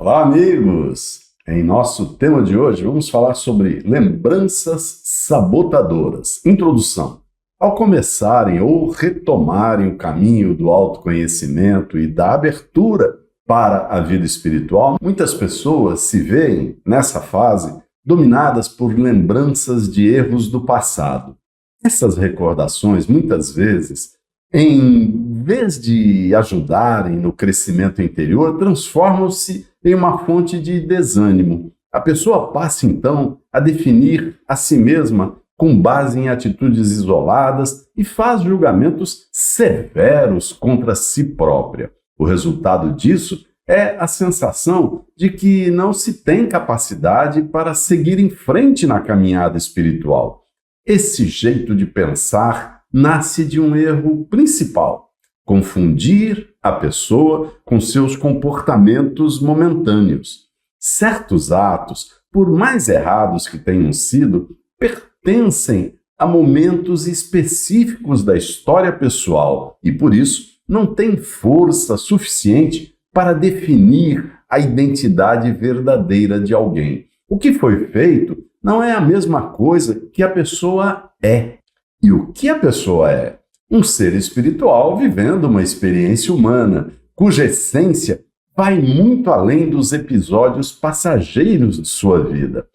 Olá, amigos! Em nosso tema de hoje, vamos falar sobre lembranças sabotadoras. Introdução. Ao começarem ou retomarem o caminho do autoconhecimento e da abertura para a vida espiritual, muitas pessoas se veem, nessa fase, dominadas por lembranças de erros do passado. Essas recordações, muitas vezes, em vez de ajudarem no crescimento interior, transformam-se em uma fonte de desânimo. A pessoa passa, então, a definir a si mesma com base em atitudes isoladas e faz julgamentos severos contra si própria. O resultado disso é a sensação de que não se tem capacidade para seguir em frente na caminhada espiritual. Esse jeito de pensar nasce de um erro principal: confundir a pessoa com seus comportamentos momentâneos. Certos atos, por mais errados que tenham sido, pertencem a momentos específicos da história pessoal e, por isso, não têm força suficiente para definir a identidade verdadeira de alguém. O que foi feito não é a mesma coisa que a pessoa é. E o que a pessoa é? Um ser espiritual vivendo uma experiência humana, cuja essência vai muito além dos episódios passageiros de sua vida.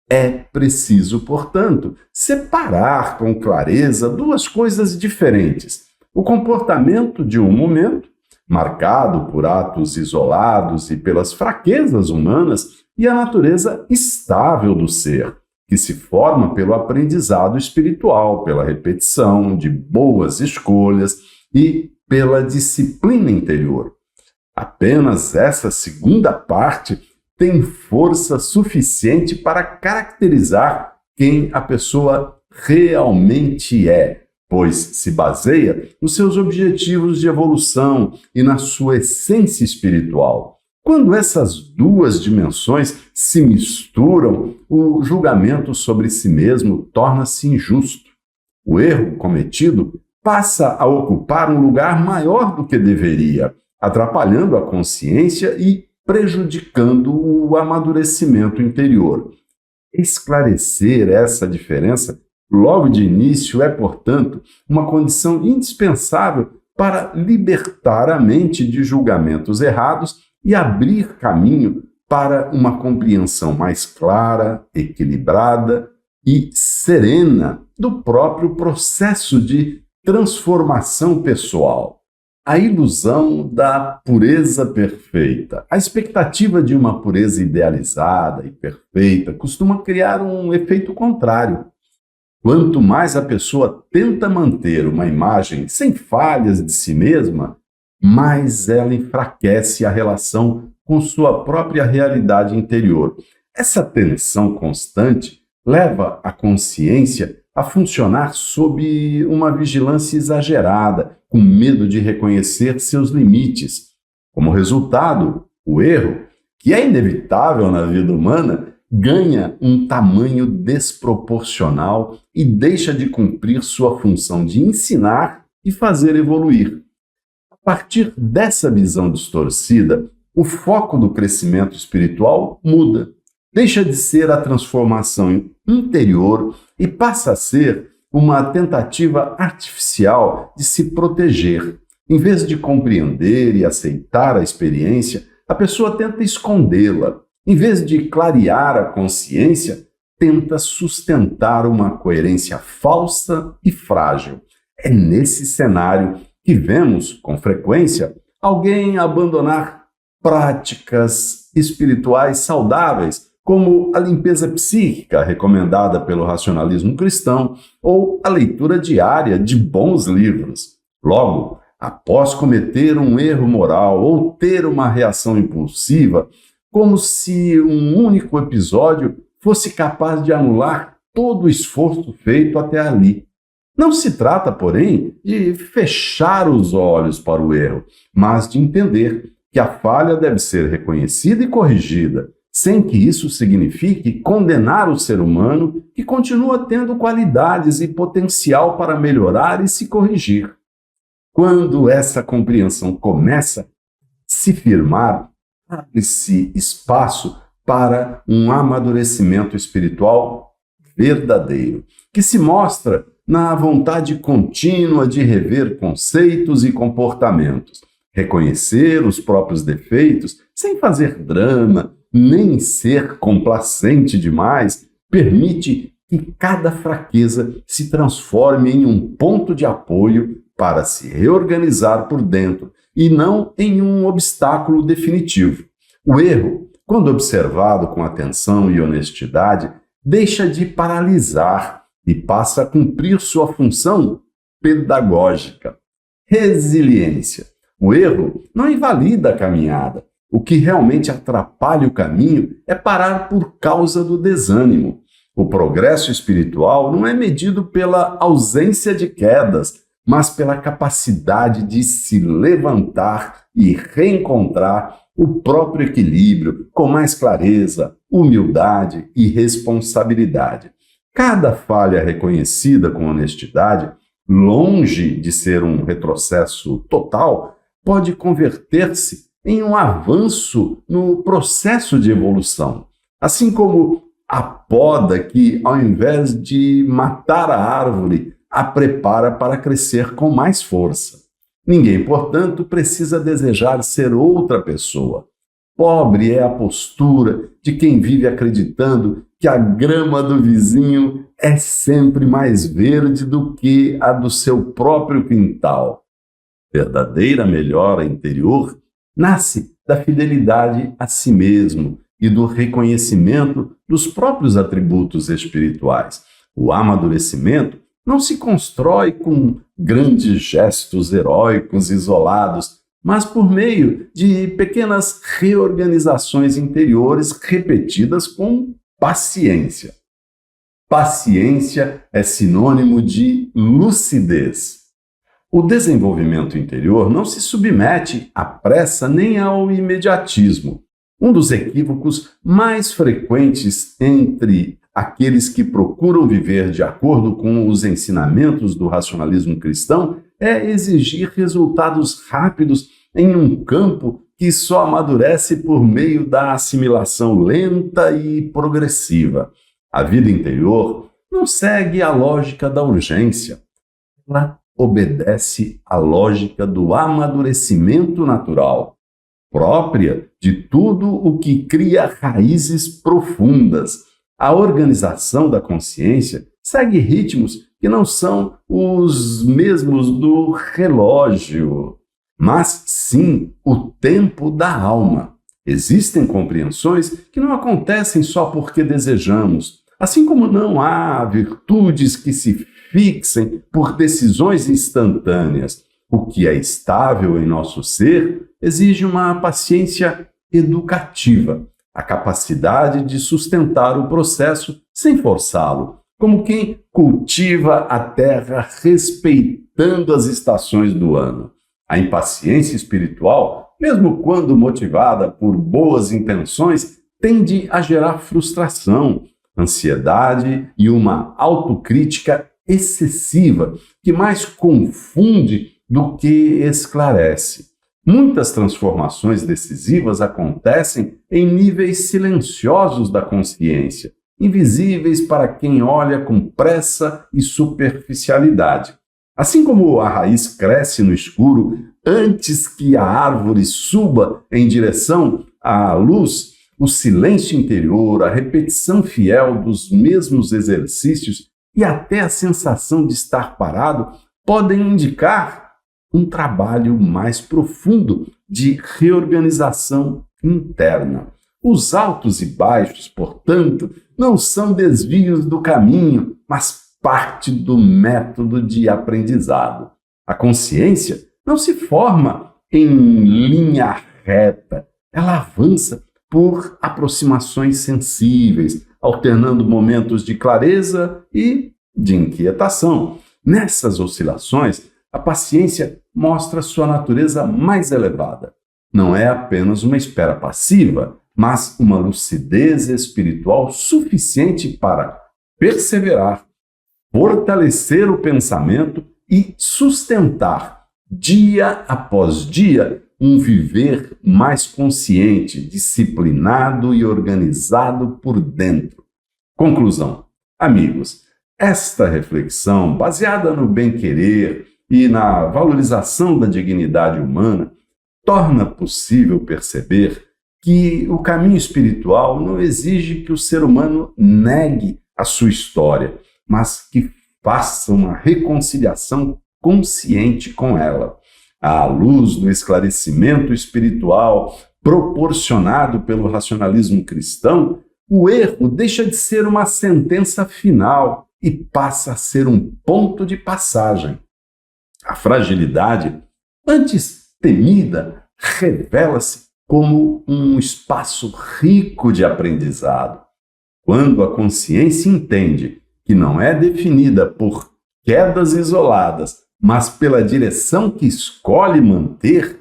É preciso, portanto, separar com clareza duas coisas diferentes: o comportamento de um momento, marcado por atos isolados e pelas fraquezas humanas, e a natureza estável do ser, que se forma pelo aprendizado espiritual, pela repetição de boas escolhas e pela disciplina interior. Apenas essa segunda parte tem força suficiente para caracterizar quem a pessoa realmente é, pois se baseia nos seus objetivos de evolução e na sua essência espiritual. Quando essas duas dimensões se misturam, o julgamento sobre si mesmo torna-se injusto. O erro cometido passa a ocupar um lugar maior do que deveria, atrapalhando a consciência e prejudicando o amadurecimento interior. Esclarecer essa diferença logo de início é, portanto, uma condição indispensável para libertar a mente de julgamentos errados e abrir caminho para uma compreensão mais clara, equilibrada e serena do próprio processo de transformação pessoal. A ilusão da pureza perfeita. A expectativa de uma pureza idealizada e perfeita costuma criar um efeito contrário. Quanto mais a pessoa tenta manter uma imagem sem falhas de si mesma, mais ela enfraquece a relação com sua própria realidade interior. Essa tensão constante leva a consciência a funcionar sob uma vigilância exagerada, com medo de reconhecer seus limites. Como resultado, o erro, que é inevitável na vida humana, ganha um tamanho desproporcional e deixa de cumprir sua função de ensinar e fazer evoluir. A partir dessa visão distorcida, o foco do crescimento espiritual muda. Deixa de ser a transformação interior e passa a ser uma tentativa artificial de se proteger. Em vez de compreender e aceitar a experiência, a pessoa tenta escondê-la. Em vez de clarear a consciência, tenta sustentar uma coerência falsa e frágil. É nesse cenário que vemos, com frequência, alguém abandonar práticas espirituais saudáveis, como a limpeza psíquica recomendada pelo racionalismo cristão ou a leitura diária de bons livros. Logo, após cometer um erro moral ou ter uma reação impulsiva, como se um único episódio fosse capaz de anular todo o esforço feito até ali. Não se trata, porém, de fechar os olhos para o erro, mas de entender que a falha deve ser reconhecida e corrigida, sem que isso signifique condenar o ser humano que continua tendo qualidades e potencial para melhorar e se corrigir. Quando essa compreensão começa a se firmar, abre-se espaço para um amadurecimento espiritual verdadeiro, que se mostra na vontade contínua de rever conceitos e comportamentos, reconhecer os próprios defeitos sem fazer drama, nem ser complacente demais, permite que cada fraqueza se transforme em um ponto de apoio para se reorganizar por dentro e não em um obstáculo definitivo. O erro, quando observado com atenção e honestidade, deixa de paralisar e passa a cumprir sua função pedagógica. Resiliência. O erro não invalida a caminhada. O que realmente atrapalha o caminho é parar por causa do desânimo. O progresso espiritual não é medido pela ausência de quedas, mas pela capacidade de se levantar e reencontrar o próprio equilíbrio com mais clareza, humildade e responsabilidade. Cada falha reconhecida com honestidade, longe de ser um retrocesso total, pode converter-se em um avanço no processo de evolução. Assim como a poda que, ao invés de matar a árvore, a prepara para crescer com mais força. Ninguém, portanto, precisa desejar ser outra pessoa. Pobre é a postura de quem vive acreditando que a grama do vizinho é sempre mais verde do que a do seu próprio quintal. Verdadeira melhora interior nasce da fidelidade a si mesmo e do reconhecimento dos próprios atributos espirituais. O amadurecimento não se constrói com grandes gestos heróicos isolados, mas por meio de pequenas reorganizações interiores repetidas com paciência. Paciência é sinônimo de lucidez. O desenvolvimento interior não se submete à pressa nem ao imediatismo. Um dos equívocos mais frequentes entre aqueles que procuram viver de acordo com os ensinamentos do racionalismo cristão é exigir resultados rápidos em um campo que só amadurece por meio da assimilação lenta e progressiva. A vida interior não segue a lógica da urgência. Ela obedece à lógica do amadurecimento natural, própria de tudo o que cria raízes profundas. A organização da consciência segue ritmos que não são os mesmos do relógio, mas sim o tempo da alma. Existem compreensões que não acontecem só porque desejamos, assim como não há virtudes que se fixem por decisões instantâneas. O que é estável em nosso ser exige uma paciência educativa, a capacidade de sustentar o processo sem forçá-lo, como quem cultiva a terra respeitando as estações do ano. A impaciência espiritual, mesmo quando motivada por boas intenções, tende a gerar frustração, ansiedade e uma autocrítica excessiva que mais confunde do que esclarece. Muitas transformações decisivas acontecem em níveis silenciosos da consciência, invisíveis para quem olha com pressa e superficialidade. Assim como a raiz cresce no escuro antes que a árvore suba em direção à luz, o silêncio interior, a repetição fiel dos mesmos exercícios e até a sensação de estar parado podem indicar um trabalho mais profundo de reorganização interna. Os altos e baixos, portanto, não são desvios do caminho, mas parte do método de aprendizado. A consciência não se forma em linha reta, ela avança por aproximações sensíveis, alternando momentos de clareza e de inquietação. Nessas oscilações, a paciência mostra sua natureza mais elevada. Não é apenas uma espera passiva, mas uma lucidez espiritual suficiente para perseverar, fortalecer o pensamento e sustentar, dia após dia, um viver mais consciente, disciplinado e organizado por dentro. Conclusão. Amigos, esta reflexão, baseada no bem-querer e na valorização da dignidade humana, torna possível perceber que o caminho espiritual não exige que o ser humano negue a sua história, mas que faça uma reconciliação consciente com ela. À luz do esclarecimento espiritual proporcionado pelo racionalismo cristão, o erro deixa de ser uma sentença final e passa a ser um ponto de passagem. A fragilidade, antes temida, revela-se como um espaço rico de aprendizado. Quando a consciência entende que não é definida por quedas isoladas, mas pela direção que escolhe manter,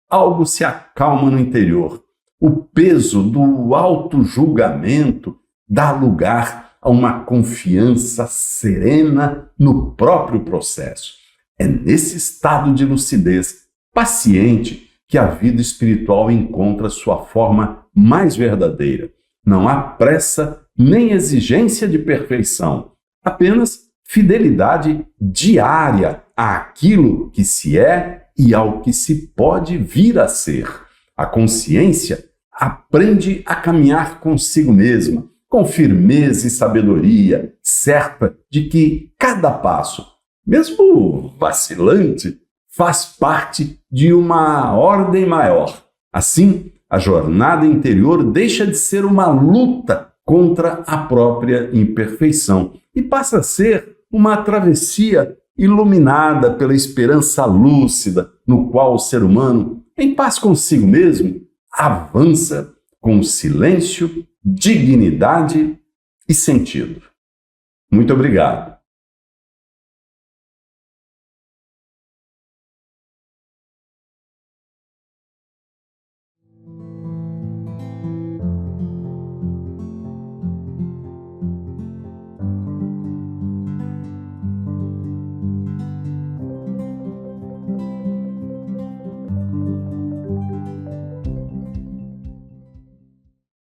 algo se acalma no interior. O peso do auto-julgamento dá lugar a uma confiança serena no próprio processo. É nesse estado de lucidez paciente que a vida espiritual encontra sua forma mais verdadeira. Não há pressa nem exigência de perfeição, apenas fidelidade diária àquilo que se é e ao que se pode vir a ser. A consciência aprende a caminhar consigo mesma, com firmeza e sabedoria, certa de que cada passo, mesmo vacilante, faz parte de uma ordem maior. Assim, a jornada interior deixa de ser uma luta contra a própria imperfeição e passa a ser uma travessia iluminada pela esperança lúcida, no qual o ser humano, em paz consigo mesmo, avança com silêncio, dignidade e sentido. Muito obrigado.